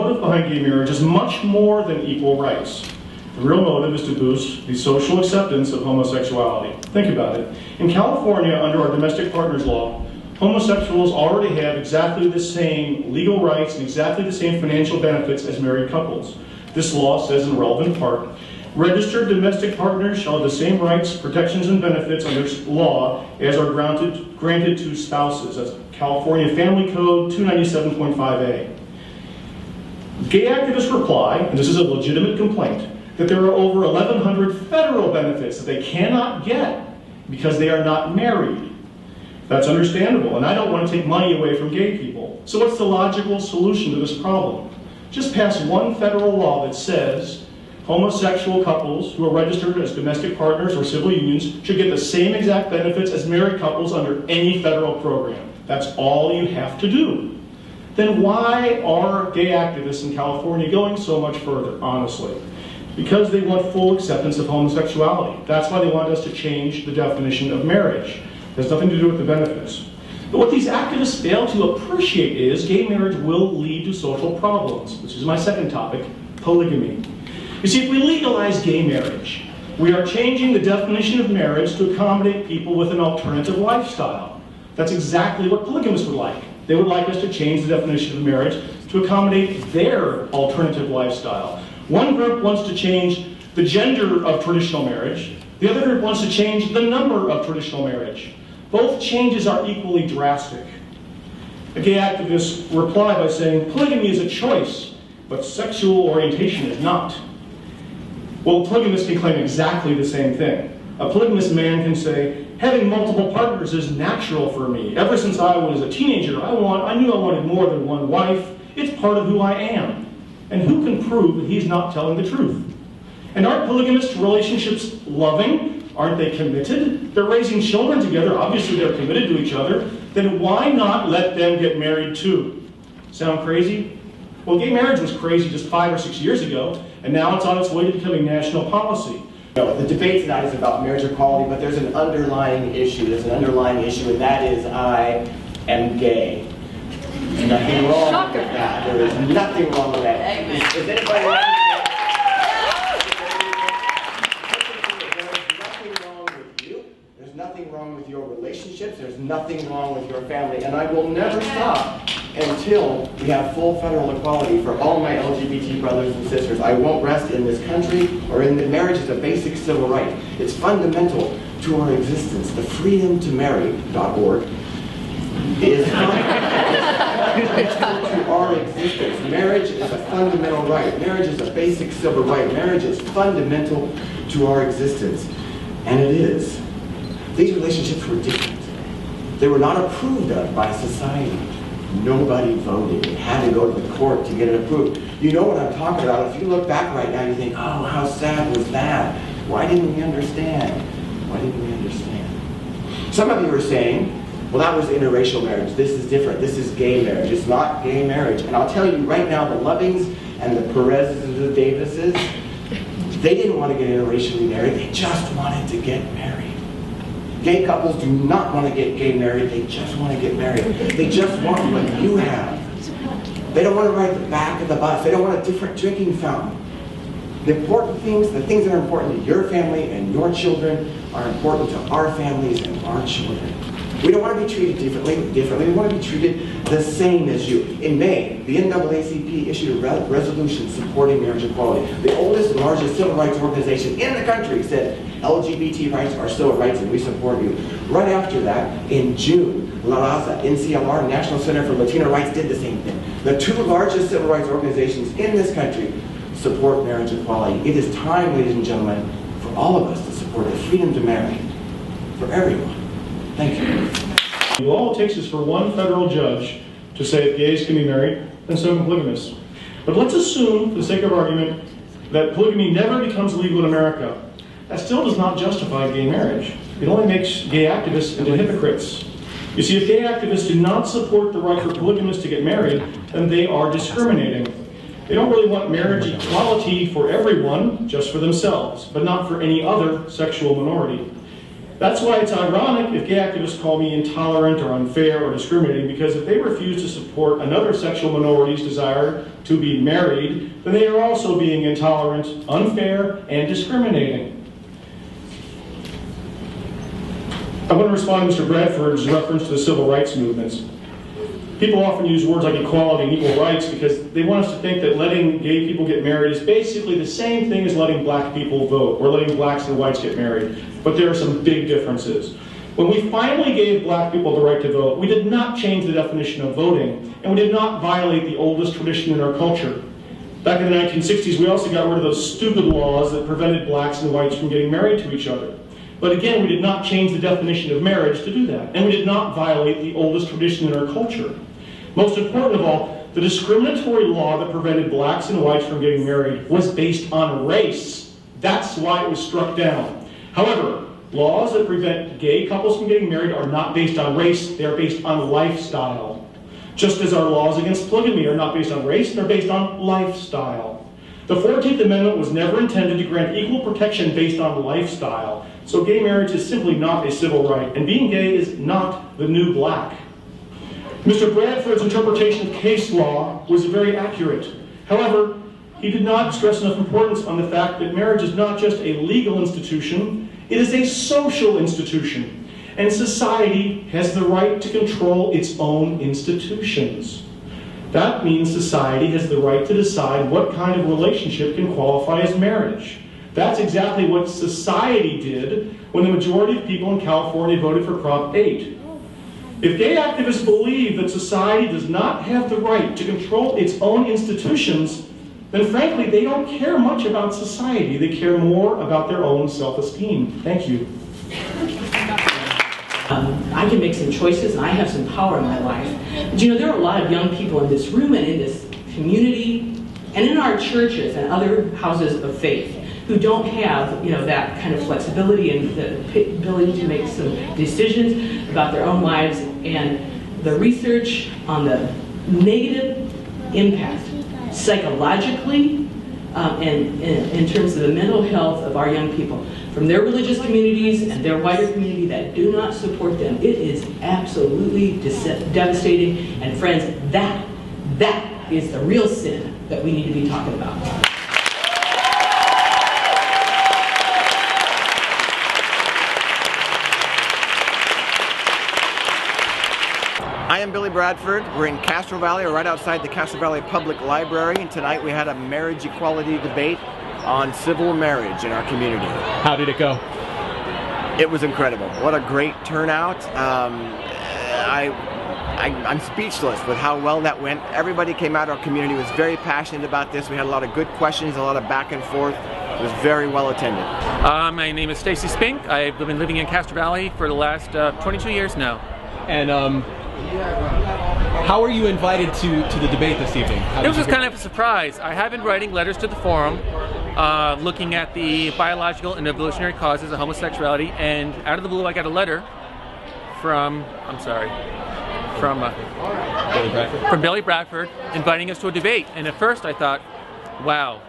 motive behind gay marriage is much more than equal rights. The real motive is to boost the social acceptance of homosexuality. Think about it. In California, under our domestic partners law, homosexuals already have exactly the same legal rights and exactly the same financial benefits as married couples. This law says in relevant part, registered domestic partners shall have the same rights, protections, and benefits under law as are granted to spouses. That's California Family Code 297.5a. Gay activists reply, and this is a legitimate complaint, that there are over 1,100 federal benefits that they cannot get because they are not married. That's understandable, and I don't want to take money away from gay people. So what's the logical solution to this problem? Just pass one federal law that says homosexual couples who are registered as domestic partners or civil unions should get the same exact benefits as married couples under any federal program. That's all you have to do. Then why are gay activists in California going so much further, honestly? Because they want full acceptance of homosexuality. That's why they want us to change the definition of marriage. It has nothing to do with the benefits. But what these activists fail to appreciate is gay marriage will lead to social problems, which is my second topic, polygamy. You see, if we legalize gay marriage, we are changing the definition of marriage to accommodate people with an alternative lifestyle. That's exactly what polygamists would like. They would like us to change the definition of marriage to accommodate their alternative lifestyle. One group wants to change the gender of traditional marriage. The other group wants to change the number of traditional marriage. Both changes are equally drastic. The gay activists reply by saying, polygamy is a choice, but sexual orientation is not. Well, polygamists can claim exactly the same thing. A polygamous man can say, having multiple partners is natural for me. Ever since I was a teenager, I knew I wanted more than one wife. It's part of who I am. And who can prove that he's not telling the truth? And aren't polygamist relationships loving? Aren't they committed? They're raising children together. Obviously, they're committed to each other. Then why not let them get married too? Sound crazy? Well, gay marriage was crazy just 5 or 6 years ago, and now it's on its way to becoming national policy. No, the debate tonight is about marriage equality, but there's an underlying issue. There's an underlying issue, and that is I am gay. There's nothing wrong with that. There is nothing wrong with that. Is anybody wrong with that? There's nothing wrong with you. There's nothing wrong with your relationships. There's nothing wrong with your family. And I will never stop until we have full federal equality for all my LGBT brothers and sisters. I won't rest in this country or in that marriage is a basic civil right. It's fundamental to our existence. The freedomtomarry.org is to our existence. Marriage is a fundamental right. Marriage is a basic civil right. Marriage is fundamental to our existence. And it is. These relationships were different. They were not approved of by society. Nobody voted. It had to go to the court to get it approved. You know what I'm talking about. If you look back right now, you think, oh, how sad was that? Why didn't we understand? Why didn't we understand? Some of you are saying, well, that was interracial marriage. This is different. This is gay marriage. It's not gay marriage. And I'll tell you right now, the Lovings and the Perez's and the Davises, they didn't want to get interracially married. They just wanted to get married. Gay couples do not want to get gay married. They just want to get married. They just want what you have. They don't want to ride the back of the bus. They don't want a different drinking fountain. The important things, the things that are important to your family and your children are important to our families and our children. We don't want to be treated differently. We want to be treated the same as you. In May, the NAACP issued a resolution supporting marriage equality. The oldest and largest civil rights organization in the country said LGBT rights are civil rights and we support you. Right after that, in June, La Raza, NCLR, National Center for Latino Rights did the same thing. The two largest civil rights organizations in this country support marriage equality. It is time, ladies and gentlemen, for all of us to support the freedom to marry for everyone. Thank you. All it takes is for one federal judge to say if gays can be married, then so can polygamists. But let's assume, for the sake of argument, that polygamy never becomes legal in America. That still does not justify gay marriage. It only makes gay activists into hypocrites. You see, if gay activists do not support the right for polygamists to get married, then they are discriminating. They don't really want marriage equality for everyone, just for themselves, but not for any other sexual minority. That's why it's ironic if gay activists call me intolerant or unfair or discriminating, because if they refuse to support another sexual minority's desire to be married, then they are also being intolerant, unfair, and discriminating. I want to respond to Mr. Bradford's reference to the civil rights movements. People often use words like equality and equal rights because they want us to think that letting gay people get married is basically the same thing as letting black people vote or letting blacks and whites get married. But there are some big differences. When we finally gave black people the right to vote, we did not change the definition of voting, and we did not violate the oldest tradition in our culture. Back in the 1960s, we also got rid of those stupid laws that prevented blacks and whites from getting married to each other. But again, we did not change the definition of marriage to do that, and we did not violate the oldest tradition in our culture. Most important of all, the discriminatory law that prevented blacks and whites from getting married was based on race. That's why it was struck down. However, laws that prevent gay couples from getting married are not based on race, they are based on lifestyle. Just as our laws against polygamy are not based on race, they're based on lifestyle. The 14th Amendment was never intended to grant equal protection based on lifestyle. So gay marriage is simply not a civil right, and being gay is not the new black. Mr. Bradford's interpretation of case law was very accurate. However, he did not stress enough importance on the fact that marriage is not just a legal institution, it is a social institution. And society has the right to control its own institutions. That means society has the right to decide what kind of relationship can qualify as marriage. That's exactly what society did when the majority of people in California voted for Prop 8. If gay activists believe that society does not have the right to control its own institutions, then frankly, they don't care much about society. They care more about their own self-esteem. Thank you. I can make some choices, and I have some power in my life. But you know, there are a lot of young people in this room and in this community and in our churches and other houses of faith who don't have, you know, that kind of flexibility and the ability to make some decisions about their own lives. And the research on the negative impact psychologically and in terms of the mental health of our young people from their religious communities and their wider community that do not support them, it is absolutely devastating. And friends, that is the real sin that we need to be talking about. I am Billy Bradford. We're in Castro Valley, or right outside the Castro Valley Public Library, and tonight we had a marriage equality debate on civil marriage in our community. How did it go? It was incredible. What a great turnout. I'm speechless with how well that went. Everybody came out of our community, was very passionate about this. We had a lot of good questions, a lot of back and forth. It was very well attended. My name is Stacy Spink. I've been living in Castro Valley for the last 22 years now. And how were you invited to the debate this evening? It was just kind of a surprise. I have been writing letters to the forum looking at the biological and evolutionary causes of homosexuality, and out of the blue I got a letter from Billy Bradford inviting us to a debate. And at first I thought, wow,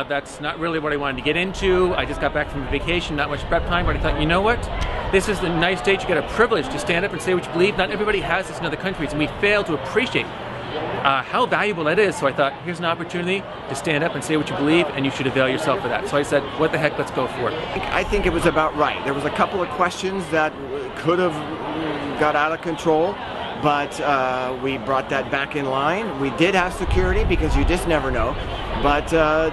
that's not really what I wanted to get into. I just got back from a vacation, not much prep time, but I thought, you know what? This is the nice stage. You get a privilege to stand up and say what you believe. Not everybody has this in other countries, and we fail to appreciate how valuable that is. So I thought, here's an opportunity to stand up and say what you believe, and you should avail yourself of that. So I said, what the heck, let's go for it. I think it was about right. There was a couple of questions that could have got out of control, but we brought that back in line. We did have security because you just never know, but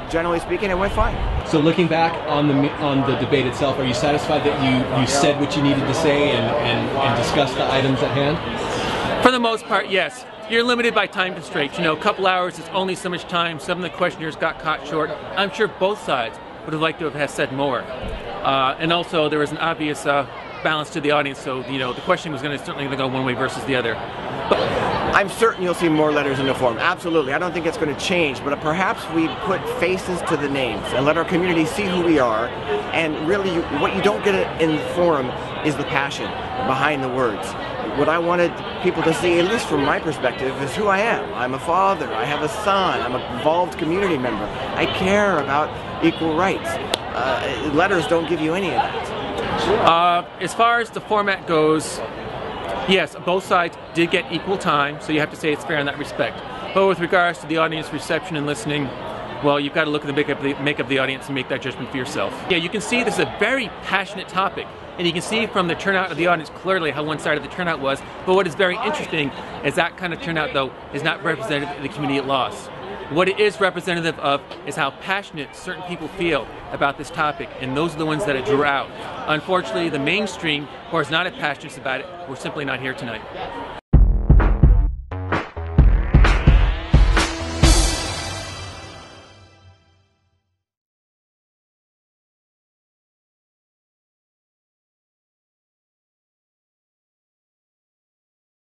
generally speaking, it went fine. So looking back on the debate itself, are you satisfied that you said what you needed to say and discussed the items at hand? For the most part, yes. You're limited by time constraints. You know, a couple hours is only so much time. Some of the questioners got caught short. I'm sure both sides would have liked to have said more. And also, there was an obvious balance to the audience, so you know the question was certainly going to go one way versus the other. But I'm certain you'll see more letters in the forum. Absolutely. I don't think it's going to change, but perhaps we put faces to the names and let our community see who we are. And really, what you don't get in the forum is the passion behind the words. What I wanted people to see, at least from my perspective, is who I am. I'm a father. I have a son. I'm an involved community member. I care about equal rights. Letters don't give you any of that. As far as the format goes, yes, both sides did get equal time, so you have to say it's fair in that respect. But with regards to the audience reception and listening, well, you've got to look at the makeup of the audience and make that judgment for yourself. Yeah, you can see this is a very passionate topic, and you can see from the turnout of the audience clearly how one-sided the turnout was. But what is very interesting is that kind of turnout, though, is not representative of the community at large. What it is representative of is how passionate certain people feel about this topic, and those are the ones that it drew out. Unfortunately, the mainstream, who is not as passionate about it, we're simply not here tonight.